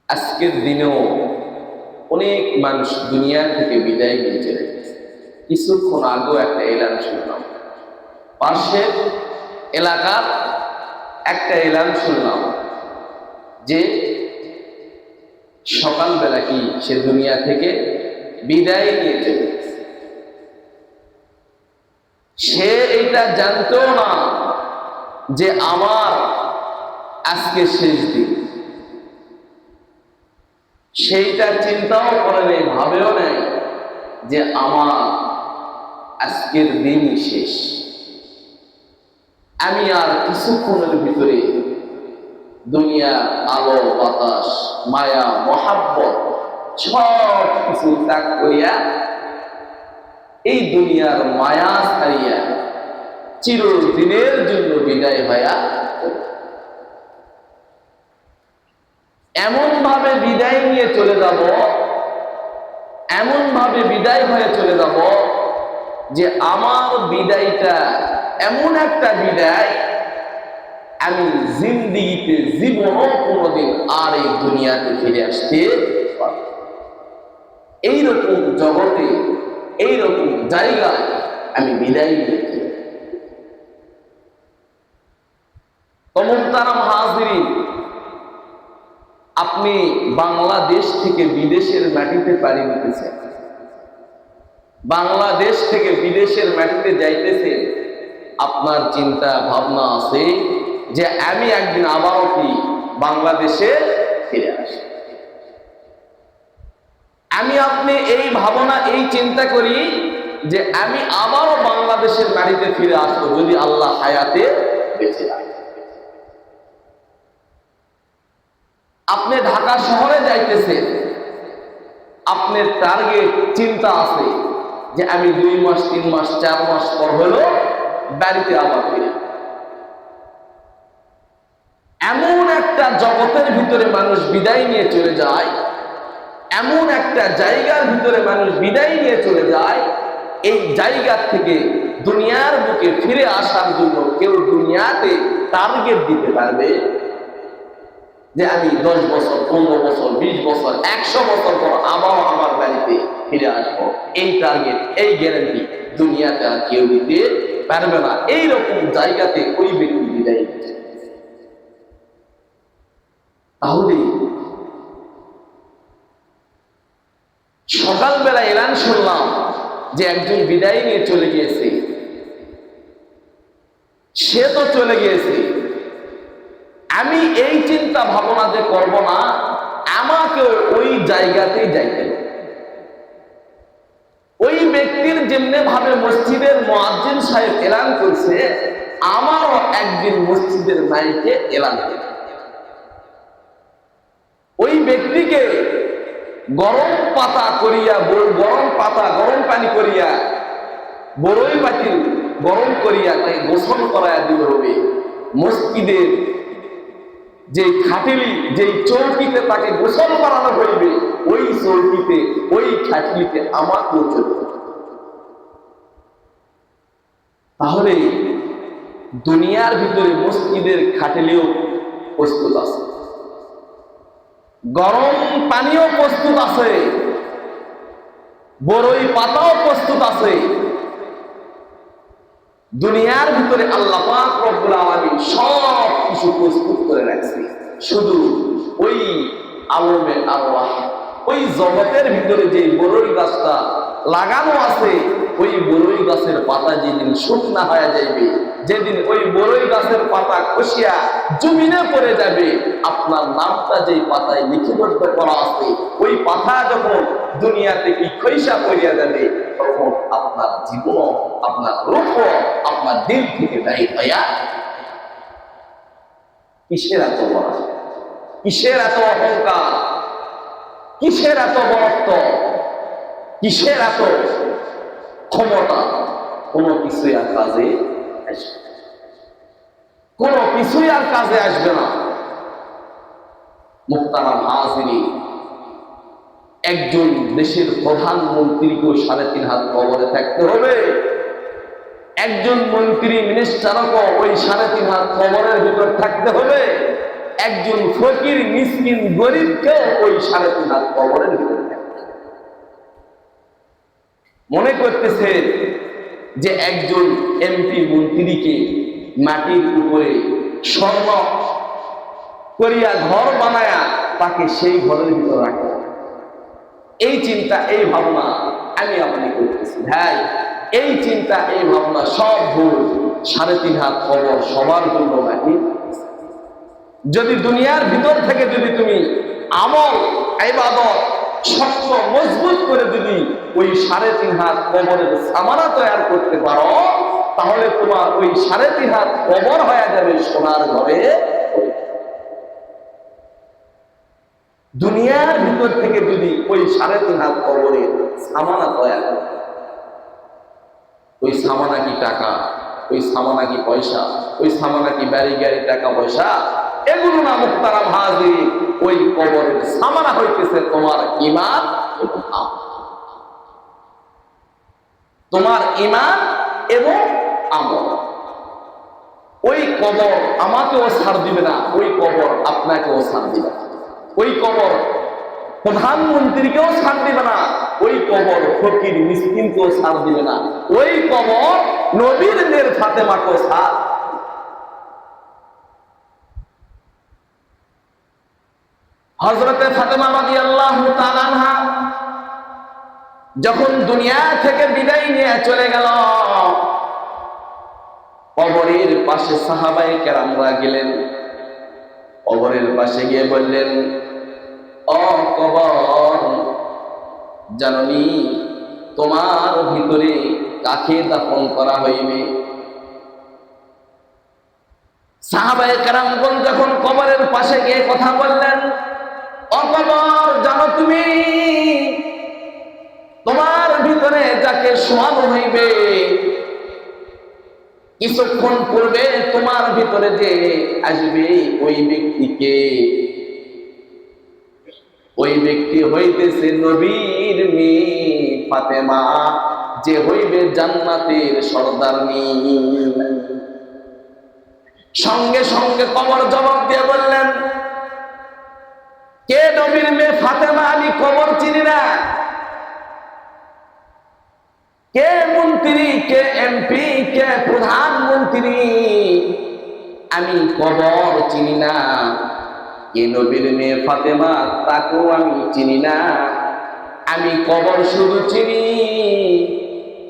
আজকের দিনেও অনেক মানুষ দুনিয়া থেকে বিদায় নিয়ে চলে গেছে। কিছুক্ষণ আগেও একটা এলান শুনলাম, পাশের এলাকার একটা এলান শুনলাম যে সকালবেলা কি সে দুনিয়া থেকে বিদায় নিয়ে চলে গেছে। সে এটা জানতো না যে আমার আজকে শেষ দিন, সেইটা চিন্তাও করে নেই, ভাবেও নেই যে আমার আজকের দিন শেষ, আমি আর কিছুক্ষণের ভিতরে দুনিয়া আলো বাতাস মায়া মহাব্বত সব কিছু ত্যাগ করিয়া এই দুনিয়ার মায়া ছাড়িয়া চিরদিনের জন্য বিদায় হইয়া এমন ভাবে বিদায় নিয়ে চলে যাব, এমন ভাবে বিদায় হয়ে চলে যাব যে আমার বিদায়টা এমন একটা বিদায় আমি জিন্দিগিতে জীবনও কোনোদিন আর এই দুনিয়াতে ফিরে আসতে পারব। এইরকম জগতে এইরকম জায়গায় আমি বিদায় নিয়েছি। মুহতারাম হাজিরিন, আপনি বাংলাদেশ থেকে বিদেশের মাটিতে পাড়ি দিতেছেন, বাংলাদেশ থেকে বিদেশের মাটিতে যাইতেছেন, আপনার চিন্তা ভাবনা আছে যে আমি একদিন আবারও কি বাংলাদেশে ফিরে আসি। আমি আপনি এই ভাবনা এই চিন্তা করি যে আমি আবারও বাংলাদেশের মাটিতে ফিরে আসবো যদি আল্লাহ হায়াতে বেঁচে রাখে। আপনি ঢাকা শহরে যাইতেছেন, আপনার টার্গেট চিন্তা আছে যে আমি 2 মাস 3 মাস 4 মাস পর হলো বাড়িতে আবার ফিরে। এমন একটা জগতের ভিতরে মানুষ বিদায় নিয়ে চলে যায়, এমন একটা জায়গার ভিতরে মানুষ বিদায় নিয়ে চলে যায়, এই জায়গা থেকে দুনিয়ার বুকে ফিরে আসার জন্য কেউ দুনিয়াতে টার্গেট দিতে পারবে যে আমি 10 বছর 15 বছর 20 বছর 100 বছর পর আবার আমার বাড়িতে ফিরে আসবো, এই টার্গেট এই গ্যারান্টি দুনিয়াতে আর কেউ দিতে পারবে না। এইরকম জায়গাতে ওই ব্যক্তি বিদায় নিচ্ছে। তাহলে সকালবেলা এলান শুনলাম যে একজন বিদায় নিয়ে চলে গিয়েছে, সে তো চলে গিয়েছে, আমি এই চিন্তা ভাবনা যে করব না, আমাকে ওই জায়গাতেই যাইতে হবে। ওই ব্যক্তির যেমনি ভাবে মসজিদের মুয়াজ্জিন সাহেব এলান করছে, আমারও একদিন মসজিদের মাইকে এলান করতে। ওই ব্যক্তিকে গরম পাতা করিয়া, গরম পাতা গরম পানি করিয়া বড়ই বাটি গরম করিয়া তাকে গোসল করাইয়া দিতে হবে। মসজিদের যে খাটিলি, যে চৌকিতে তাকে গোসল করানো হইবে, ওই চৌকিতে ওই খাটিলিতে আমাকেও চলবে। তাহলে দুনিয়ার ভিতরে মসজিদের খাটিলিও প্রস্তুত আছে, গরম পানিও প্রস্তুত আছে, বড়ই পাতাও প্রস্তুত আছে। দুনিয়ার ভিতরে আল্লাহ পাক রব্বুল আলামিন সব কিছু প্রস্তুত করে রাখছে, শুধু ওই আলমে আরওয়াহ ওই জগতের ভিতরে যে বড়ই গাছটা লাগানো আছে, ওই বড়ই গাছের পাতা যেদিন শুকনা হয়ে যাবে, যেদিন ওই বড়ই গাছের পাতা খসিয়া জমিনে পড়ে যাবে, আপনার নামটা যেই পাতায় লিপিবদ্ধ করা আছে, ওই পাতা যখন দুনিয়াতে কি খৈসা পড়িয়া যাবে, তখন আপনার জীবন, আপনার রূপ, আপনার দিল থেকে দায়ী হইয়া কিসের এত বড়, কিসের এত অহংকার, কিসের এত বড়ত্ব, কিসের এত ক্ষমতা, কোনো কিছুই আর কাজে আসবে, কোনো কিছুই আর কাজে আসবে না। মুহতারাম হাজিরিন, একজন দেশের প্রধানমন্ত্রীকেও 3.5 হাত কবরে থাকতে হবে, একজন মন্ত্রী মিনিস্টারকেও ওই 3.5 হাত কবরের ভিতর থাকতে হবে। একজন ফকির মিসকিন গরিবকেও ওই 3.5 হাত কবরের ভিতরে মনে করতেছে যে একজন এমপি মন্ত্রীকে মাটির উপরে স্বর্ণ করিয়া ঘর বানায়া তাকে সেই ঘরের ভিতরে রাখে। এই চিন্তা, এই ভাবনা আমি আপনি করতেছি ভাই। এই চিন্তা, এই ভাবনা সব ভুল। 3.5 হাত কবর সবার জন্য নাকি? যদি দুনিয়ার ভিতর থেকে যদি তুমি আমল ইবাদত শক্ত মজবুত করে যদি ওই 3.5 হাত কবরের সামানা তৈরি করতে পারো, তাহলে তোমার ওই 3.5 হাত কবর হয়ে যাবে সোনার ঘরে। দুনিয়ার ভিতর থেকে যদি ওই 3.5 হাত কবরের সামানা তৈরি করে, ওই সামানা কি টাকা, ওই সামানা কি পয়সা, ওই সামানা কি বাড়ি গাড়ি টাকা পয়সা, এগুলো না মুহতারাম হাজির। ওই কবরের সামানা হইতেছে তোমার ঈমান এবং আমল। তোমার ঈমান এবং আমল। ওই কবর আমাকেও ছাড় দিবে না, ওই কবর আপনাকেও ছাড় দিবে না। ওই কবর প্রধানমন্ত্রীকেও ছাড় দিবে না, ওই কবর ফকির মিসকিনকেও ছাড় দিবে না, ওই কবর নবীর মেয়ের ফাতেমাকেও ছাড়। হযরতে ফাতেমা রাদিয়াল্লাহু তাআলা আনহা যখন দুনিয়া থেকে বিদায় নিয়ে চলে গেল, কবরের পাশে সাহাবায়ে কেরামরা গেলেন। কবরের পাশে গিয়ে বললেন, ও কবর, জাননি তোমার ভিতরে কাকে দাফন করা হইবে? সাহাবায়ে কেরামগণ যখন কবরের পাশে গিয়ে কথা বললেন, ও কবর, জানো তুমি তোমার ভিতরে যাকে শোয়ানো হইবে, কিছুক্ষণ পূর্বে তোমার ভিতরে যে আসবে ওই ব্যক্তিকে, ওই ব্যক্তি হইতেছে নবীর মেয়ে ফাতেমা, যে হইবে জান্নাতের সরদারনি। সঙ্গে সঙ্গে কবর জবাব দিয়ে বললেন, কে নবীর মেয়ে ফাতেমা? আমি কবর চিনি না। কে মন্ত্রী, কে এমপি, কে প্রধানমন্ত্রী, আমি কবর চিনি না। কে নবীর মেয়ে ফাতেমা, তাকেও আমি চিনি না। আমি কবর শুধু চিনি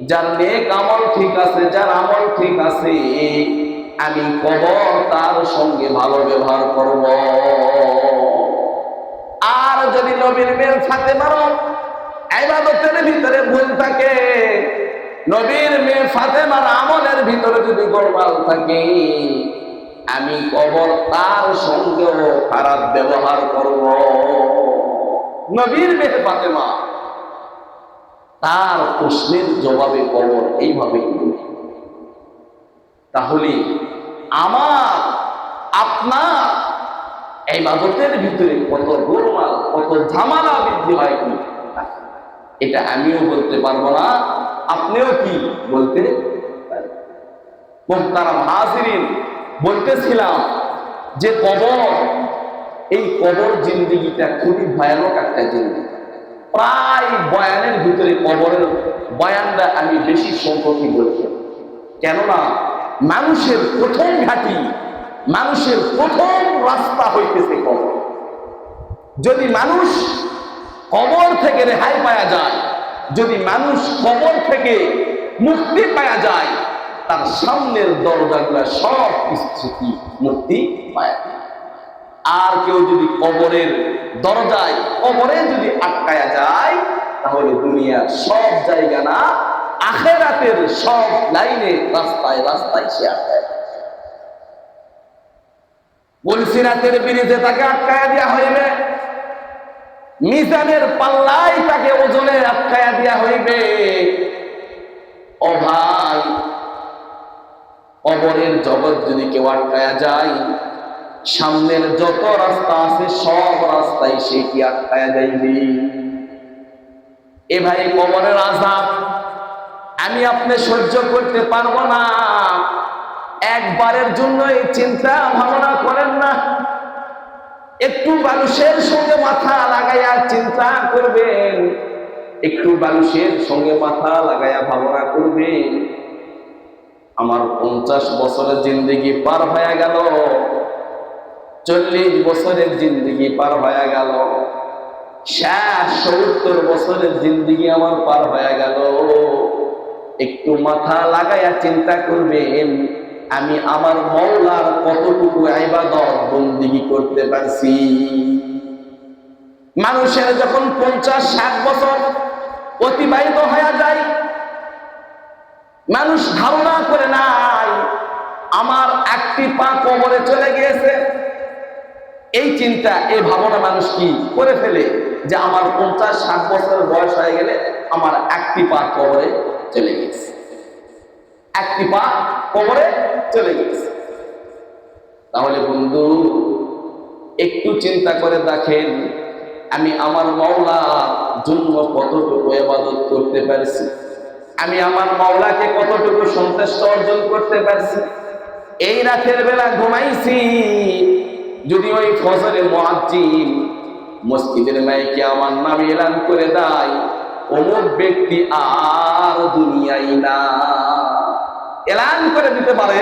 যার নেক আমল ঠিক আছে, যার আমল ঠিক আছে, আমি কবর তার সঙ্গে ভালো ব্যবহার করব। আর যদি নবীর মেয়ে ফাতেমারও ইবাদতের ভিতরে ভুল থাকে, নবীর মেয়ে ফাতেমার আমলের ভিতরে যদি গোলমাল থাকে, আমি কবর তার সঙ্গেও খারাপ ব্যবহার করব। নবীর মেয়ে ফাতেমা তার প্রশ্নের জবাবে কবর এইভাবে। তাহলে আমার আপনার ইবাদতের ভিতরে কত গোলমাল, কত ঝামেলা বৃদ্ধি হয়, কি এটা আমিও বলতে পারবো না, আপনিও কি বলতে পারবেন? মুহতারাম হাজিরিন, বলতেছিলাম যে কবর, এই কবর জিন্দেগিটা খুবই ভয়ানক একটা জিন্দেগি। প্রায় বয়ানের ভিতরে কবরের বয়ানটা আমি বেশি সংখ্যকই বলছি, কেননা মানুষের প্রথম ঘাঁটি, মানুষের প্রথম রাস্তা হইতেছে কবর। যদি মানুষ কবর থেকে রেহাই পাওয়া যায়, যদি মানুষ কবর থেকে মুক্তি পাওয়া যায়, তার সামনের দরজাগুলো সব কিছু মুক্তি পায়। আর কেউ যদি কবরের দরজায়, কবরে যদি আটকায়া যায়, তাহলে দুনিয়ার সব জায়গা না, আখিরাতের সব লাইনে, রাস্তায় রাস্তায় সে আটকায়। পুলসিরাতের ব্রিজে তাকে আটকায়া দেওয়া হইবে, মিজানের পাল্লায় তাকে ওজনে আটকায়া দেওয়া হইবে। ও ভাই, কবরের জগৎ যদি কেউ আটকায়া যায়, সামনের যত রাস্তা আছে সব রাস্তায় সে কি আটকায়া যাইবে। এ ভাই, কবরের আযাব আমি আপনি সহ্য করতে পারবো না। একবারের জন্য এই চিন্তা ভাবনা করেন না। একটু মানুষের সঙ্গে মাথা লাগাইয়া চিন্তা করবেন, একটু মানুষের সঙ্গে মাথা লাগাইয়া ভাবনা করবেন। আমার 50 বছরের জিন্দেগি পার হয়ে গেল, 40 বছরের জিন্দেগি পার হয়ে গেল, 70 বছরের জিন্দেগি আমার পার হয়ে গেল। একটু মাথা লাগাইয়া চিন্তা করবেন, আমি আমার মওলার কতটুকু ইবাদত বন্দেগী করতে পারছি। মানুষের যখন 50-60 বছর অতিবাহিত হয়ে যায়, মানুষ ধারণা করে নাই আমার একটি পা কবরে চলে গিয়েছে। এই চিন্তা, এই ভাবনা মানুষ কি করে ফেলে যে আমার 50-60 বছর বয়স হয়ে গেলে আমার একটি পা কবরে চলে গেছে, একটি পা কবরে চলে গেছে। তাহলে বন্ধু, একটু চিন্তা করে দেখেন, আমি আমার মাওলার জন্য কতটুকু ইবাদত করতে পারছি, আমি আমার মাওলাকে কতটুকু সন্তুষ্ট অর্জন করতে পারছি। এই রাতের বেলা ঘুমাইছি, যদি ওই ফজরে মুয়াজ্জিন মসজিদের মাইকে আমার নাম এলান করে দেয়, অমুক ব্যক্তি আর দুনিয়ায় না, এলান করে দিতে পারে